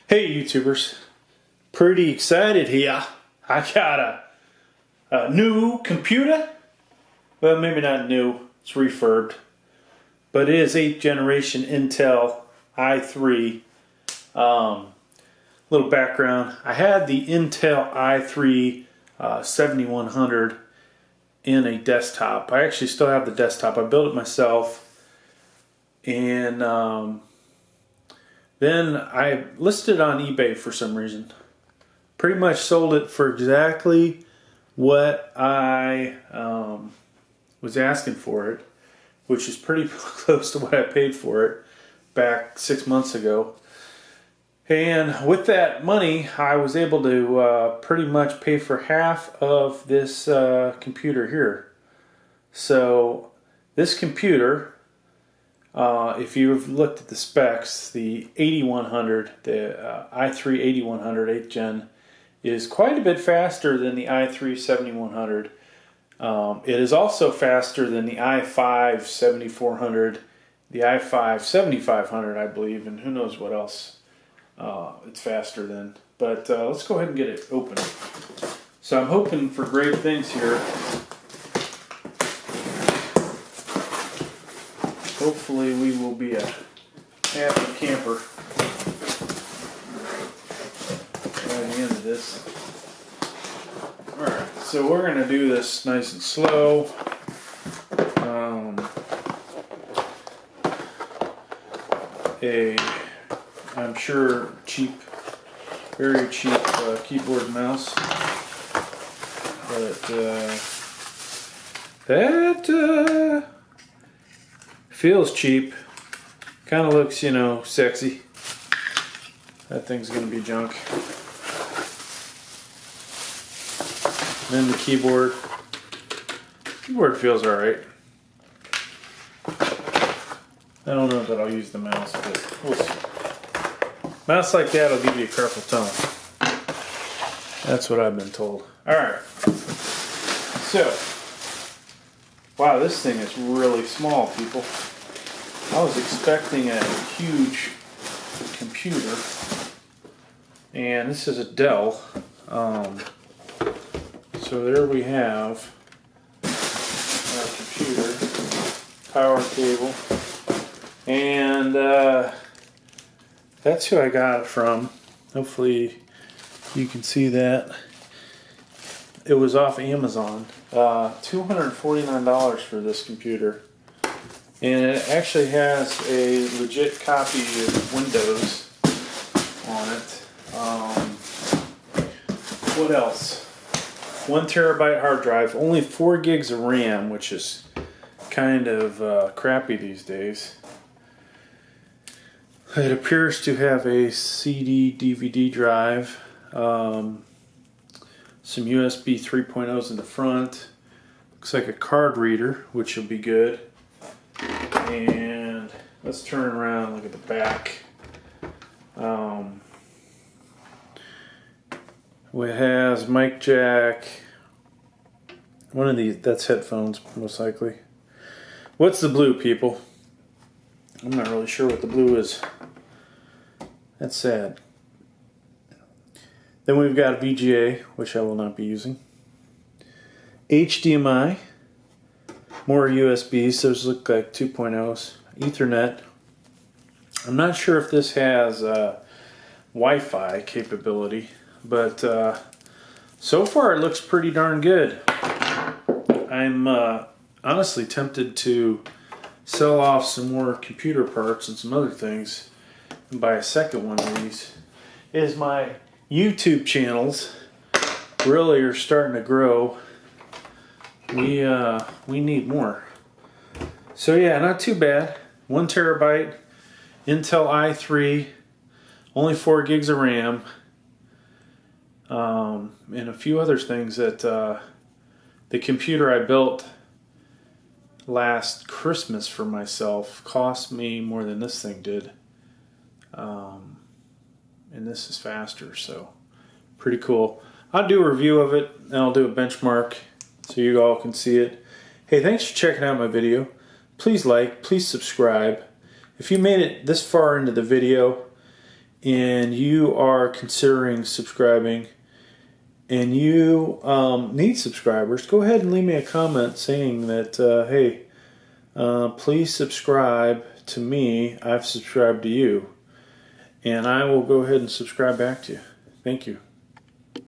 Hey YouTubers, pretty excited here. I got a new computer. Well, maybe not new, it's refurbed. But it is 8th generation Intel i3. Little background, I had the Intel i3 7100 in a desktop. I actually still have the desktop. I built it myself. And then I listed it on eBay for some reason. Pretty much sold it for exactly what I was asking for it, which is pretty close to what I paid for it back 6 months ago. And with that money, I was able to pretty much pay for half of this computer here. So this computer, if you've looked at the specs, the 8100, the i3 8100 8th gen, is quite a bit faster than the i3 7100. It is also faster than the i5 7400, the i5 7500, I believe, and who knows what else it's faster than. But let's go ahead and get it open. So I'm hoping for great things here. Hopefully we will be a happy camper by the end of this. Alright, so we're going to do this nice and slow. I'm sure cheap, very cheap keyboard and mouse. But that feels cheap. Kind of looks, you know, sexy. That thing's going to be junk. Then the keyboard. Keyboard feels alright. I don't know that I'll use the mouse, but we'll see. Mouse like that will give you a carpal tunnel. That's what I've been told. Alright. So, wow, this thing is really small, people. I was expecting a huge computer, and this is a Dell. So there we have our computer, power cable, and that's who I got it from. Hopefully you can see that. It was off Amazon. $249 for this computer. And it actually has a legit copy of Windows on it. What else? 1 terabyte hard drive, only 4 gigs of RAM, which is kind of crappy these days. It appears to have a CD DVD drive, some USB 3.0s in the front. Looks like a card reader, which will be good. And let's turn around and look at the back. It has mic jack. One of these, that's headphones most likely. What's the blue, people? I'm not really sure what the blue is. That's sad. Then we've got VGA, which I will not be using. HDMI. More USBs, those look like 2.0s. Ethernet. I'm not sure if this has Wi-Fi capability, but so far it looks pretty darn good. I'm honestly tempted to sell off some more computer parts and some other things and buy a second one of these. As my YouTube channels really are starting to grow, we need more. So yeah, not too bad. 1 terabyte Intel i3, only 4 gigs of RAM, and a few other things that the computer I built last Christmas for myself cost me more than this thing did. And this is faster, so pretty cool. I'll do a review of it and I'll do a benchmark so you all can see it. Hey, thanks for checking out my video. Please like, please subscribe. If you made it this far into the video and you are considering subscribing and you need subscribers, go ahead and leave me a comment saying that, hey, please subscribe to me. I've subscribed to you. And I will go ahead and subscribe back to you. Thank you.